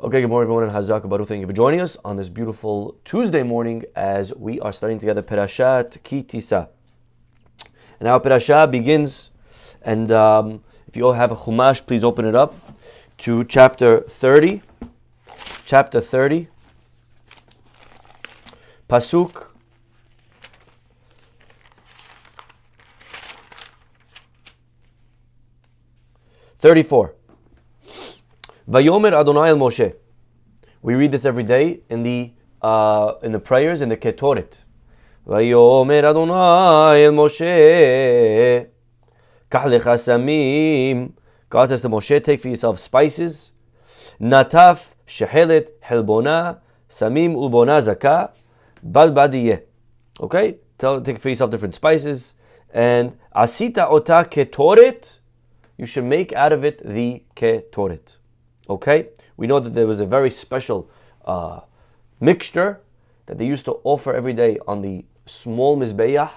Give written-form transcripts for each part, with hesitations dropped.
Okay, good morning everyone, and Chazak. Thank you for joining us on this beautiful Tuesday morning as we are studying together Parashat Ki Tissa. And our Parashat begins, and if you all have a Chumash, please open it up to chapter 30. Chapter 30, Pasuk 34. Vayomer Adonai el Moshe. We read this every day in the prayers in the Ketoret. Vayomer Adonai el Moshe. Kach lecha samim. God says to Moshe, take for yourself spices. Nataf shehelet helbona samim ulbona zaka bad badiyeh. Okay, take for yourself different spices. And asita ota ketoret. You should make out of it the Ketoret. Okay? We know that there was a very special mixture that they used to offer every day on the small Mizbeach.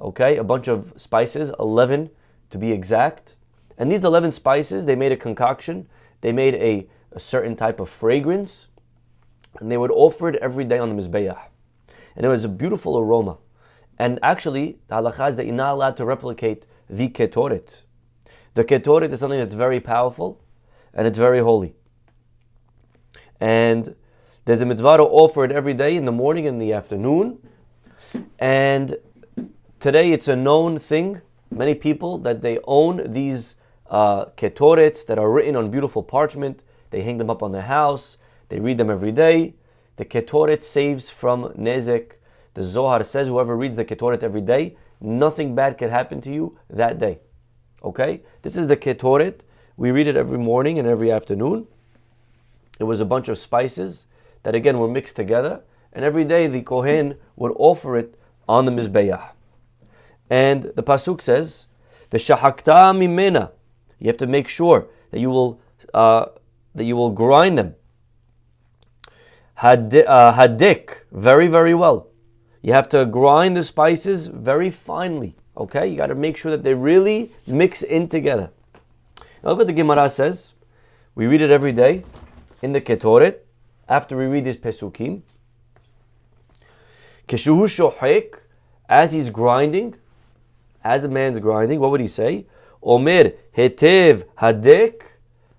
Okay? A bunch of spices, 11 to be exact. And these 11 spices, they made a concoction. They made a certain type of fragrance. And they would offer it every day on the Mizbeach. And it was a beautiful aroma. And actually, the halakha is that you're not allowed to replicate the Ketoret. The Ketoret is something that's very powerful and it's very holy. And there's a mitzvah to offer it every day in the morning and in the afternoon. And today it's a known thing, many people, that they own these Ketorets that are written on beautiful parchment. They hang them up on their house. They read them every day. The Ketoret saves from nezek. The Zohar says whoever reads the Ketoret every day, nothing bad can happen to you that day. Okay, this is the Ketoret. We read it every morning and every afternoon. It was a bunch of spices that again were mixed together, and every day the Kohen would offer it on the Mizbeach. And the pasuk says, "V'shahakta mimena." You have to make sure that you will grind them. Hadik, very very well. You have to grind the spices very finely. Okay, you got to make sure that they really mix in together. Now look what the Gemara says. We read it every day in the Ketoret after we read these Pesukim. Keshuhu shohek, as he's grinding, as the man's grinding, what would he say? Omer hetev hadek,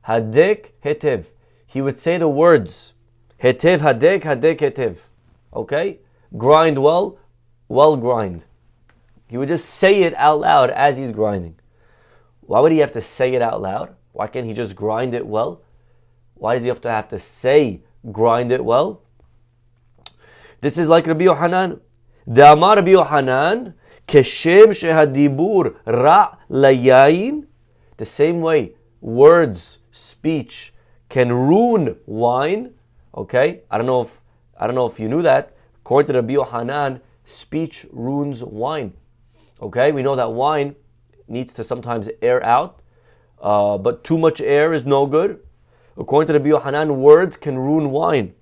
hadek hetev. He would say the words hetev hadek, hadek hetev. Okay, grind well, well grind. He would just say it out loud as he's grinding. Why would he have to say it out loud? Why can't he just grind it well? Why does he have to say grind it well? This is like Rabbi Yohanan. De'amar Rabbi Yohanan, keshem shehadibur ra layayin. The same way words, speech can ruin wine. Okay, I don't know if you knew that. According to Rabbi Yohanan, speech ruins wine. Okay, we know that wine needs to sometimes air out, but too much air is no good. According to Rabbi Yohanan, words can ruin wine.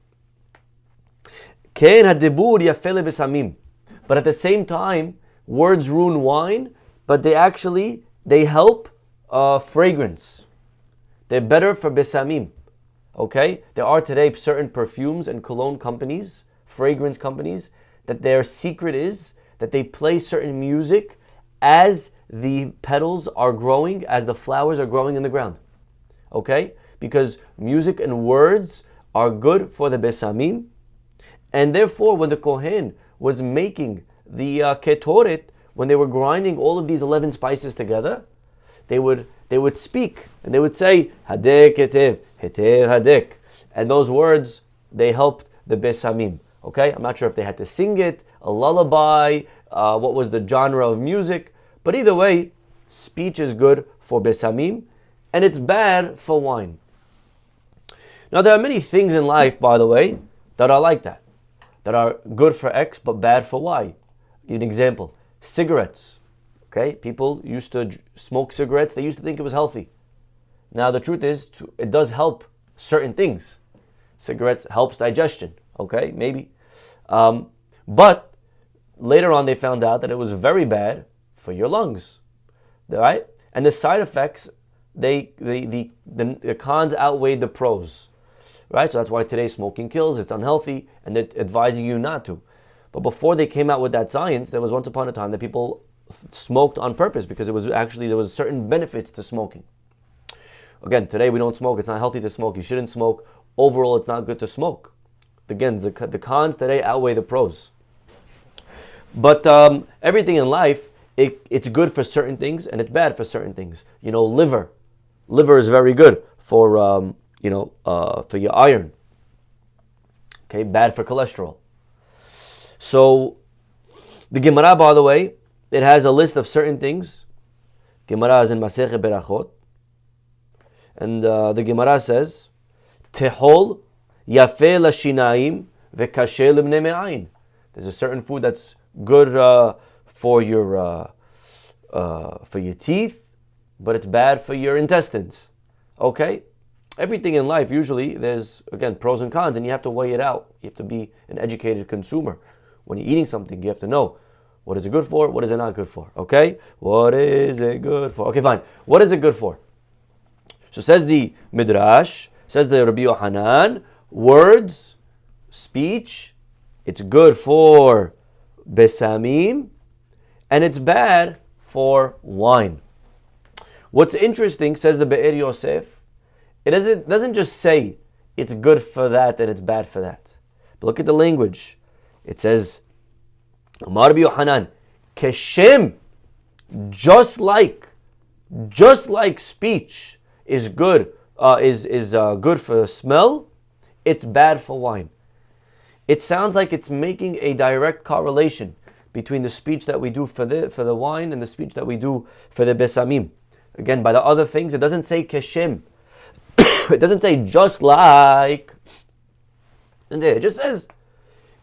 But at the same time, words ruin wine, but they help fragrance. They're better for besamim. Okay, there are today certain perfumes and cologne companies, fragrance companies, that their secret is that they play certain music as the petals are growing, as the flowers are growing in the ground. Okay? Because music and words are good for the besamim. And therefore, when the Kohen was making the Ketoret, when they were grinding all of these 11 spices together, they would speak and they would say, Hadek hetev, hetev hadek. And those words, they helped the besamim. Okay? I'm not sure if they had to sing it, a lullaby, what was the genre of music, but either way, speech is good for besamim, and it's bad for wine. Now there are many things in life, by the way, that are like that are good for X but bad for Y. An example, cigarettes. Okay, people used to smoke cigarettes, they used to think it was healthy. Now the truth is, it does help certain things. Cigarettes helps digestion, okay, maybe. But later on they found out that it was very bad for your lungs, right? And the side effects, the cons outweighed the pros. right? So that's why today smoking kills, it's unhealthy, and they're advising you not to. But before they came out with that science, there was once upon a time that people smoked on purpose because there was certain benefits to smoking. Again, today we don't smoke. It's not healthy to smoke. You shouldn't smoke. Overall, it's not good to smoke. Again, the cons today outweigh the pros. But everything in life, it's good for certain things and it's bad for certain things. Liver. Liver is very good for for your iron. Okay, bad for cholesterol. So the Gemara, by the way, it has a list of certain things. Gemara is in Masechet Berachot. And the Gemara says, Tehol yafeh lashinaim vekashe libnei me'ayin. There's a certain food that's good for your teeth, but it's bad for your intestines. Okay? Everything in life, usually, there's, again, pros and cons, and you have to weigh it out. You have to be an educated consumer. When you're eating something, you have to know, what is it good for? What is it not good for? Okay? What is it good for? Okay, fine. What is it good for? So says the Midrash, says the Rabbi Yohanan, words, speech, it's good for besamim, and it's bad for wine. What's interesting, says the Be'er Yosef, it doesn't just say it's good for that and it's bad for that. But look at the language. It says, Amar Rabbi Yohanan, keshem, just like speech is good, good for smell, it's bad for wine. It sounds like it's making a direct correlation between the speech that we do for the wine and the speech that we do for the besamim. Again, by the other things, it doesn't say keshem. It doesn't say just like. It just says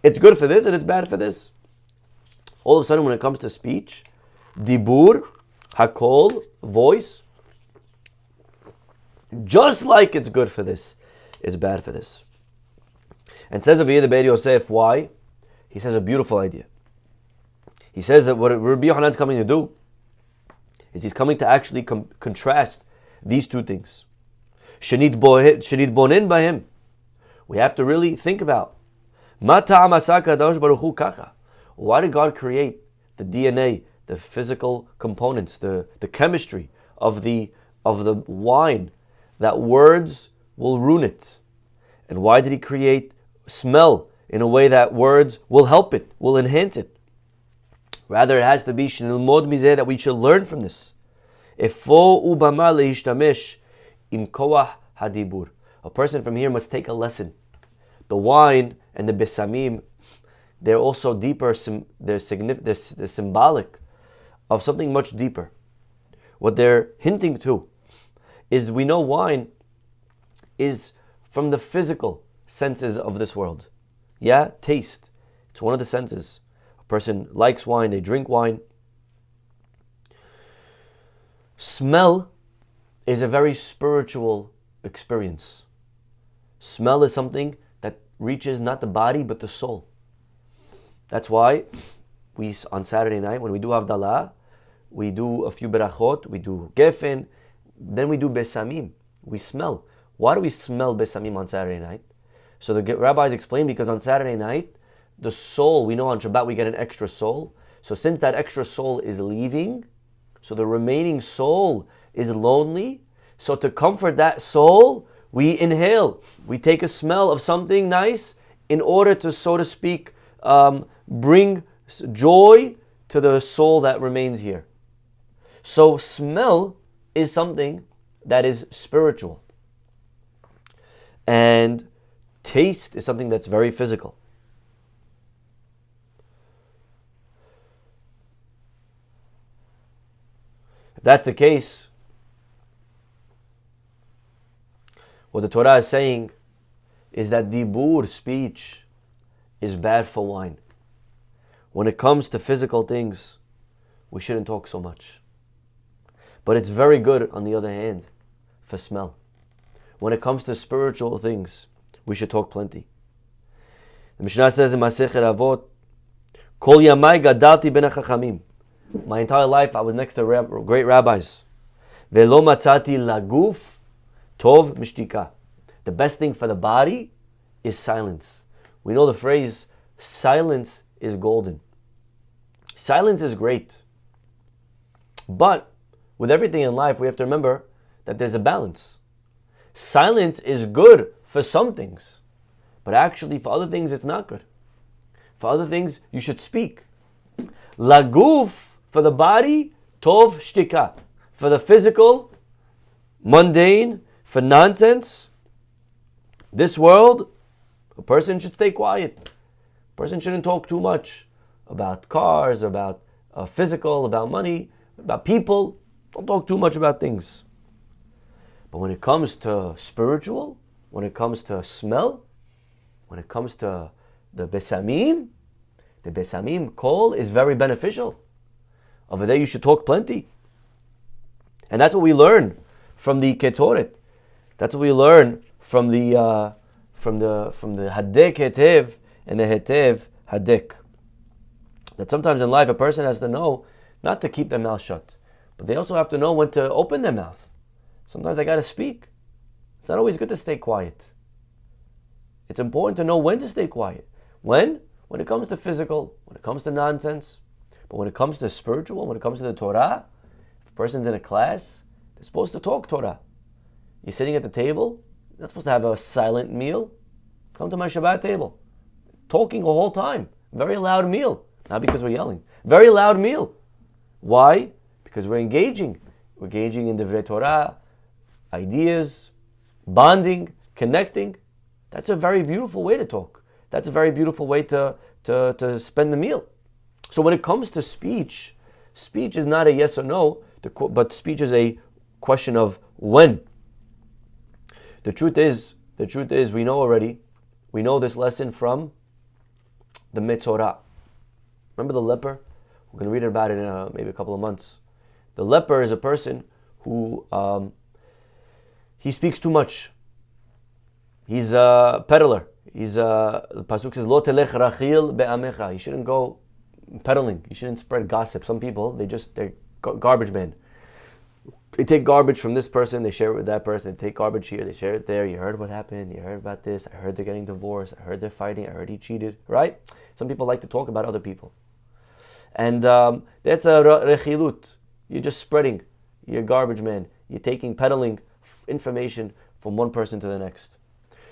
it's good for this and it's bad for this. All of a sudden, when it comes to speech, dibur, hakol, voice, just like it's good for this, it's bad for this. And says over here the Be'er Yosef, why? He says a beautiful idea. He says that what Rabbi Yohanan is coming to do is he's coming to actually contrast these two things. Shenit bonin b'hem. We have to really think about why did God create the DNA, the physical components, the chemistry of the wine, that words will ruin it? And why did He create smell in a way that words will help it, will enhance it? Rather, it has to be shenilmod mizeh, that we should learn from this. Efo ubama leishtamesh im koach hadibur. A person from here must take a lesson. The wine and the besamim, they're also deeper. They're symbolic of something much deeper. What they're hinting to is, we know wine is from the physical senses of this world. Yeah, taste. It's one of the senses. A person likes wine, they drink wine. Smell is a very spiritual experience. Smell is something that reaches not the body but the soul. That's why we, on Saturday night, when we do Havdalah, we do a few berachot, we do gefen, then we do besamim. We smell. Why do we smell besamim on Saturday night? So the rabbis explain, because on Saturday night, the soul, we know on Shabbat we get an extra soul. So since that extra soul is leaving, so the remaining soul is lonely, so to comfort that soul, we inhale. We take a smell of something nice in order to, so to speak, bring joy to the soul that remains here. So smell is something that is spiritual. And taste is something that's very physical. If that's the case, what the Torah is saying is that dibur, speech, is bad for wine. When it comes to physical things, we shouldn't talk so much. But it's very good, on the other hand, for smell. When it comes to spiritual things, we should talk plenty. The Mishnah says in Masechet Avot, Kol yamai gadalti ben hachachamim. My entire life I was next to great rabbis. Velo matzati laguf tov mishtika. The best thing for the body is silence. We know the phrase, silence is golden. Silence is great. But with everything in life, we have to remember that there's a balance. Silence is good for some things, but actually for other things, it's not good. For other things, you should speak. Laguf, for the body, tov shtika. For the physical, mundane, for nonsense, this world, a person should stay quiet. A person shouldn't talk too much about cars, about physical, about money, about people. Don't talk too much about things. But when it comes to spiritual, when it comes to smell, when it comes to the besamim call is very beneficial. Over there you should talk plenty. And that's what we learn from the Ketoret. That's what we learn from the Hadek Hetev and the Hetev Hadek. That sometimes in life a person has to know not to keep their mouth shut, but they also have to know when to open their mouth. Sometimes I got to speak. It's not always good to stay quiet. It's important to know when to stay quiet. When? When it comes to physical, when it comes to nonsense. But when it comes to spiritual, when it comes to the Torah, if a person's in a class, they're supposed to talk Torah. You're sitting at the table, you're not supposed to have a silent meal. Come to my Shabbat table. Talking the whole time. Very loud meal. Not because we're yelling. Very loud meal. Why? Because we're engaging. We're engaging in Divrei Torah, ideas, bonding, connecting. That's a very beautiful way to talk. That's a very beautiful way to spend the meal. So when it comes to speech, speech is not a yes or no, but speech is a question of when. The truth is, we know already, we know this lesson from the Metzorah. Remember the leper? We're going to read about it in maybe a couple of months. The leper is a person who he speaks too much. He's a peddler. The pasuk says, "Lo telech rachil be'amecha." You shouldn't go peddling. You shouldn't spread gossip. Some people, they're garbage men. They take garbage from this person, they share it with that person. They take garbage here, they share it there. You heard what happened. You heard about this. I heard they're getting divorced. I heard they're fighting. I heard he cheated. Right? Some people like to talk about other people. And that's a rechilut. You're just spreading. You're a garbage man. You're peddling information from one person to the next.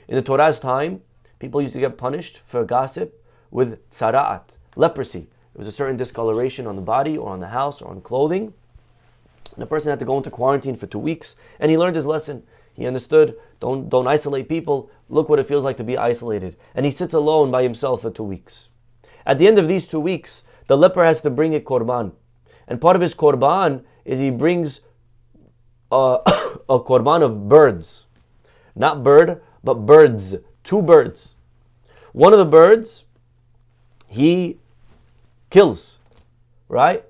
In the Torah's time, people used to get punished for gossip with tzara'at, leprosy. It was a certain discoloration on the body or on the house or on clothing. And the person had to go into quarantine for 2 weeks. And he learned his lesson. He understood, don't isolate people. Look what it feels like to be isolated. And he sits alone by himself for 2 weeks. At the end of these 2 weeks, the leper has to bring a korban. And part of his korban is he brings a korban of birds. Not bird, but birds. 2 birds. One of the birds, he kills. Right?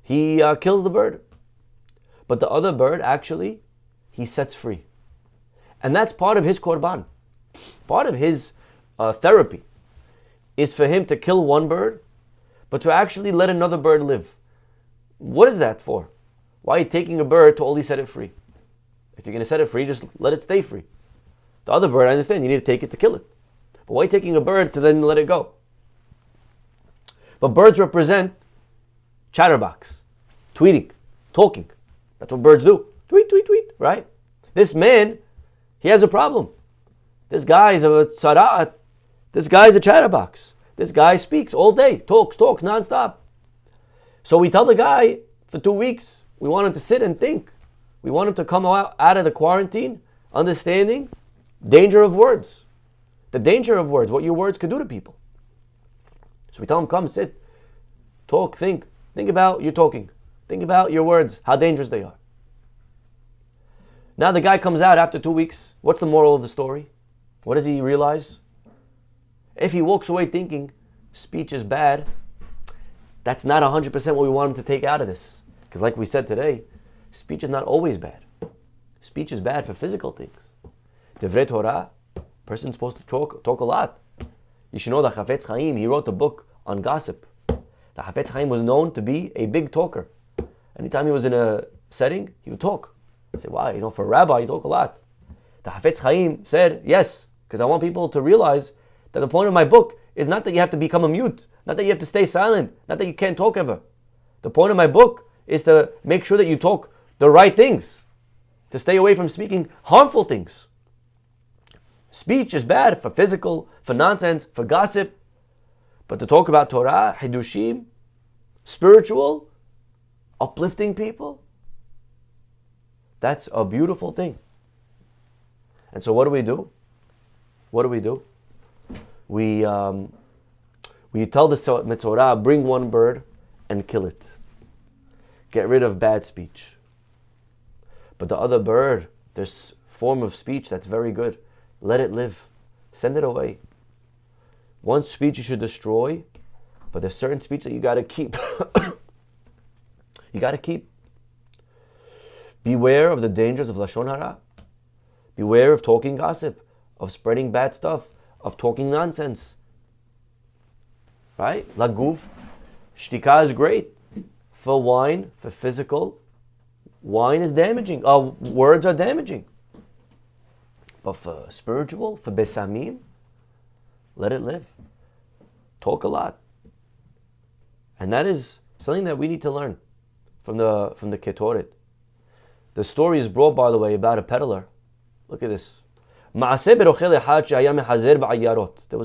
He kills the bird. But the other bird, actually, he sets free. And that's part of his korban. Part of his therapy is for him to kill one bird, but to actually let another bird live. What is that for? Why are you taking a bird to only set it free? If you're going to set it free, just let it stay free. The other bird, I understand, you need to take it to kill it. But why are you taking a bird to then let it go? But birds represent chatterbox, tweeting, talking. That's what birds do. Tweet, tweet, tweet, right? This man, he has a problem. This guy is a tzara'at. This guy is a chatterbox. This guy speaks all day, talks nonstop. So we tell the guy for 2 weeks, we want him to sit and think. We want him to come out of the quarantine, understanding danger of words. The danger of words, what your words could do to people. So we tell him, come, sit, talk, think. Think about your talking. Think about your words, how dangerous they are. Now the guy comes out after 2 weeks. What's the moral of the story? What does he realize? If he walks away thinking speech is bad, that's not 100% what we want him to take out of this. Because like we said today, speech is not always bad. Speech is bad for physical things. Divrei Torah, person's supposed to talk a lot. You should know that Chafetz Chaim, he wrote a book on gossip. The Chafetz Chaim was known to be a big talker. Anytime he was in a setting, he would talk. I say, wow, for a rabbi, you talk a lot. The Hafetz Chaim said, yes, because I want people to realize that the point of my book is not that you have to become a mute, not that you have to stay silent, not that you can't talk ever. The point of my book is to make sure that you talk the right things, to stay away from speaking harmful things. Speech is bad for physical, for nonsense, for gossip, but to talk about Torah, Hidushim, spiritual, uplifting people, that's a beautiful thing. And so what do we do? What do we do? We tell the Metzorah, bring one bird and kill it. Get rid of bad speech. But the other bird, this form of speech that's very good, let it live. Send it away. One speech you should destroy, but there's certain speech that you got to keep. You got to keep. Beware of the dangers of Lashon Hara. Beware of talking gossip, of spreading bad stuff, of talking nonsense. Right? Laguf, shtika is great. For wine, for physical, wine is damaging. Words are damaging. But for spiritual, for besamim, let it live. Talk a lot. And that is something that we need to learn from the Ketoret. The story is brought, by the way, about a peddler. Look at this. There was a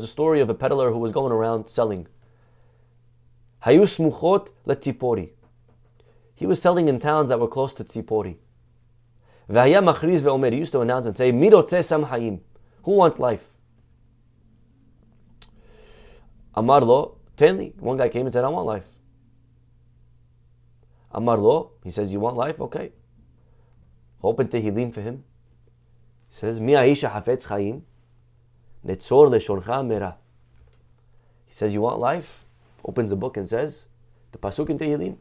story of a peddler who was going around selling. He was selling in towns that were close to Tzipori. He used to announce and say, who wants life? Amar lo, tenli. One guy came and said, I want life. Amar lo, he says, you want life? Okay. Open Tehillim for him. He says, Mi ha'isha hafetz chaim, netzor leshoncha mera. He says, you want life? Opens the book and says, the pasuk in Tehillim.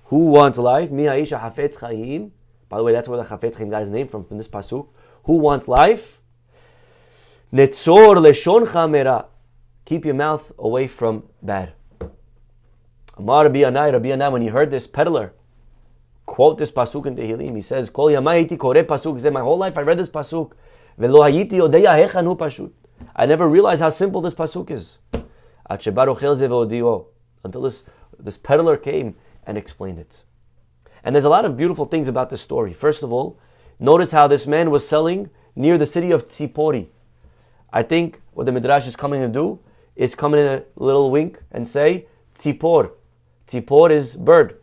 Who wants life? Mi ha'isha hafetz chaim. By the way, that's where the Hafetz Chaim guy is named from this pasuk. Who wants life? Netzor leshoncha mera. Keep your mouth away from bad. Amar Rabbi Anai, when he heard this peddler quote this pasuk in Tehillim, he says, Kol yamai iti koreh pasuk zeh. My whole life I read this pasuk. Velo hayiti yodeya hechan hu pashut. I never realized how simple this pasuk is. Ad sheba rochel zeh ve'odio. Until this peddler came and explained it. And there's a lot of beautiful things about this story. First of all, notice how this man was selling near the city of Tzipori. I think what the Midrash is coming to do is come in a little wink and say, Tzipor. Tzipor is bird.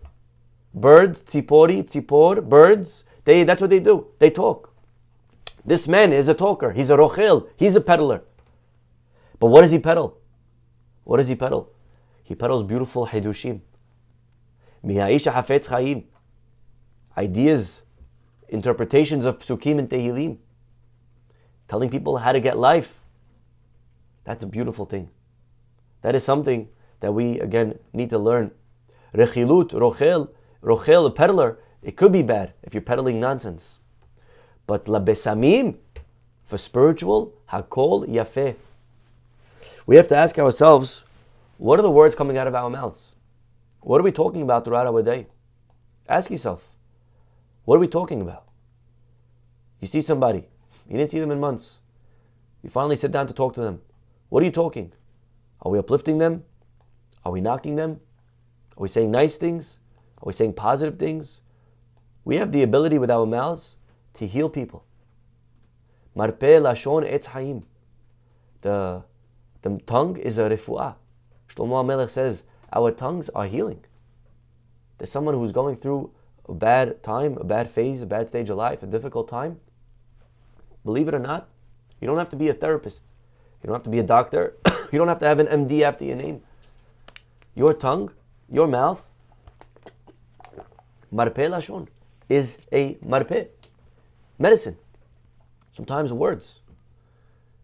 Birds, Tzipori, Tzipor, birds, that's what they do. They talk. This man is a talker. He's a rochel. He's a peddler. But what does he peddle? What does he peddle? He peddles beautiful hidushim. Mihaisha hafetz chaim. Ideas, interpretations of psukim and tehillim. Telling people how to get life. That's a beautiful thing. That is something that we, again, need to learn. Rechilut, rochel, a peddler, it could be bad if you're peddling nonsense. But labesamim, for spiritual, hakol yafeh. We have to ask ourselves, what are the words coming out of our mouths? What are we talking about throughout our day? Ask yourself, what are we talking about? You see somebody, you didn't see them in months. You finally sit down to talk to them. What are you talking? Are we uplifting them? Are we knocking them? Are we saying nice things? Are we saying positive things? We have the ability with our mouths to heal people. Marpeh lashon etz haim. The tongue is a refuah. Shlomo HaMelech says, our tongues are healing. There's someone who's going through a bad time, a bad phase, a bad stage of life, a difficult time. Believe it or not, you don't have to be a therapist. You don't have to be a doctor. You don't have to have an MD after your name. Your tongue, your mouth, marpeh lashon, is a marpeh, medicine. Sometimes words.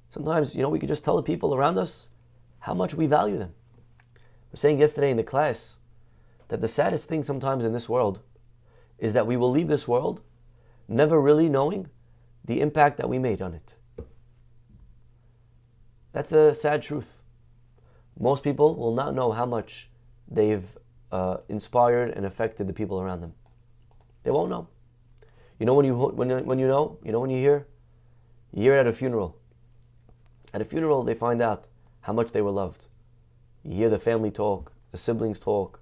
Sometimes, we could just tell the people around us how much we value them. I was saying yesterday in the class that the saddest thing sometimes in this world is that we will leave this world never really knowing the impact that we made on it. That's the sad truth. Most people will not know how much they've inspired and affected the people around them. They won't know. When you hear, You hear it at a funeral. At a funeral, they find out how much they were loved. You hear the family talk, the siblings talk,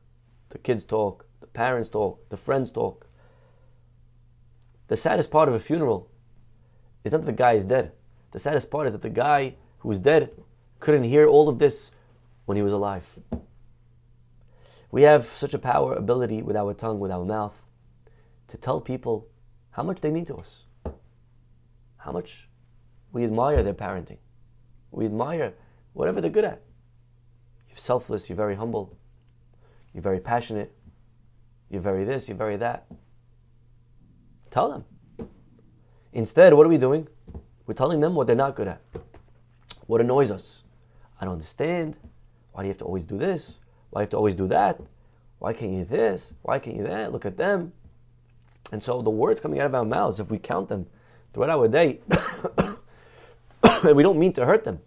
the kids talk, the parents talk, the friends talk. The saddest part of a funeral is not that the guy is dead. The saddest part is that the guy who's dead couldn't hear all of this when he was alive. We have such a power, ability with our tongue, with our mouth, to tell people how much they mean to us. How much we admire their parenting. We admire whatever they're good at. You're selfless, you're very humble, you're very passionate, you're very this, you're very that. Tell them. Instead, what are we doing? We're telling them what they're not good at. What annoys us. I don't understand. Why do you have to always do this? Why do you have to always do that? Why can't you this? Why can't you that? Look at them. And so the words coming out of our mouths, if we count them throughout our day, and we don't mean to hurt them,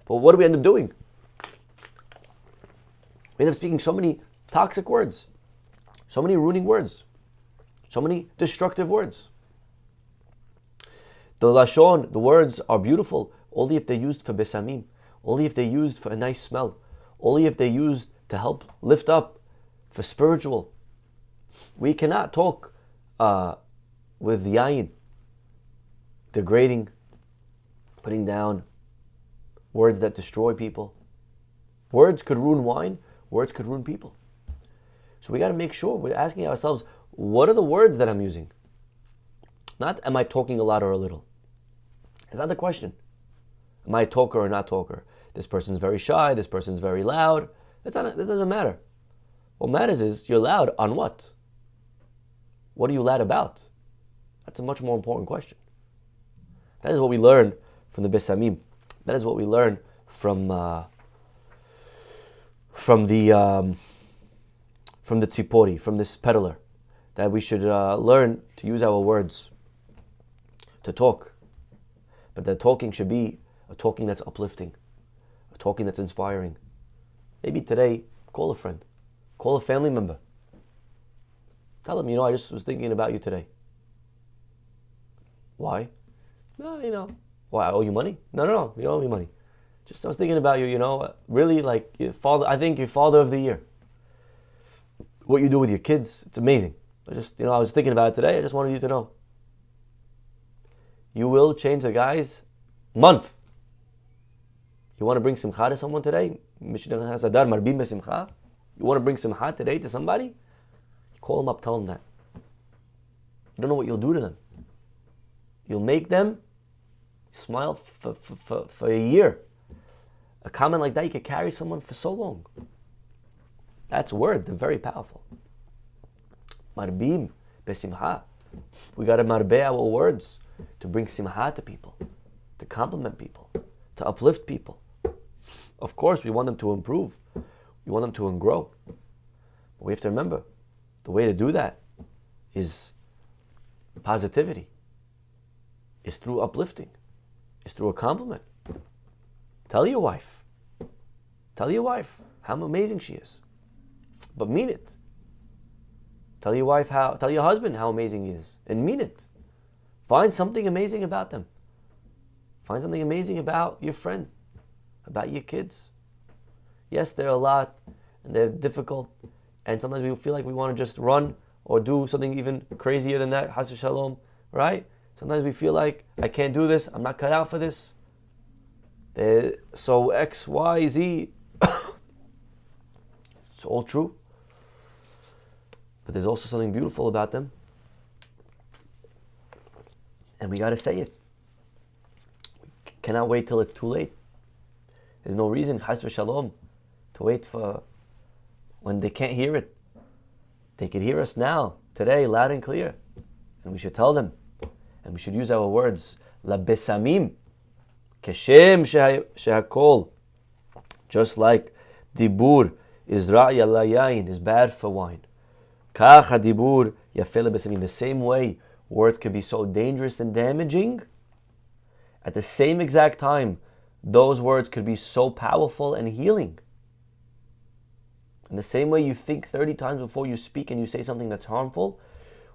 but what do we end up doing? We end up speaking so many toxic words, so many ruining words, so many destructive words. The lashon, the words are beautiful only if they're used for besamim, only if they're used for a nice smell, only if they're used to help lift up, for spiritual. We cannot talk with yayin, degrading, putting down, words that destroy people. Words could ruin wine, words could ruin people. So we got to make sure we're asking ourselves, what are the words that I'm using? Not, am I talking a lot or a little? It's not the question. Am I a talker or not talker? This person's very shy, this person's very loud. That doesn't matter. What matters is, you're loud on what? What are you loud about? That's a much more important question. That is what we learn from the Besamim. That is what we learn from the tzipori, from this peddler. That we should learn to use our words to talk. But that talking should be a talking that's uplifting, a talking that's inspiring. Maybe today, call a friend, call a family member. Tell them, I just was thinking about you today. Why? No, why, I owe you money? No, you don't owe me money. Just, I was thinking about you, really, like, your father. I think you're father of the year. What you do with your kids, it's amazing. I was thinking about it today. I just wanted you to know. You will change the guy's month. You want to bring simcha to someone today? You want to bring simcha today to somebody? Call them up, tell them that. You don't know what you'll do to them. You'll make them smile for a year. A comment like that, you could carry someone for so long. That's words, they're very powerful. Marbim, besimcha. We got to marbe our words to bring simcha to people, to compliment people, to uplift people. Of course, we want them to improve. We want them to grow. But we have to remember, the way to do that is positivity, is through uplifting, is through a compliment. Tell your wife how amazing she is. But mean it. Tell your husband how amazing he is, and mean it. Find something amazing about them. Find something amazing about your friend, about your kids. Yes, they're a lot, and they're difficult, and sometimes we feel like we want to just run or do something even crazier than that, Chas v'shalom, right? Sometimes we feel like, I can't do this, I'm not cut out for this. So X, Y, Z, it's all true. But there's also something beautiful about them. And we got to say it. We cannot wait till it's too late. There's no reason, Chas v'shalom, to wait for when they can't hear it. They could hear us now, today, loud and clear. And we should tell them. And we should use our words. La besamim, keshem shehakol. Just like dibur is ra'ya la yain, is bad for wine. Kach hadibur yafeh besamim. The same way, words can be so dangerous and damaging. At the same exact time, those words could be so powerful and healing. In the same way you think 30 times before you speak and you say something that's harmful,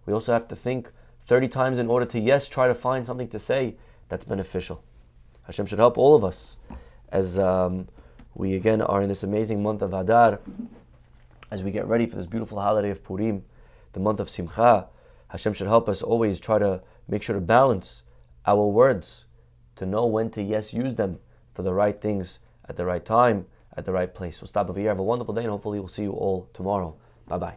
we also have to think 30 times in order to, yes, try to find something to say that's beneficial. Hashem should help all of us as we again are in this amazing month of Adar, as we get ready for this beautiful holiday of Purim, the month of Simcha. Hashem should help us always try to make sure to balance our words, to know when to use them for the right things at the right time, at the right place. We'll stop over here. Have a wonderful day, and hopefully we'll see you all tomorrow. Bye-bye.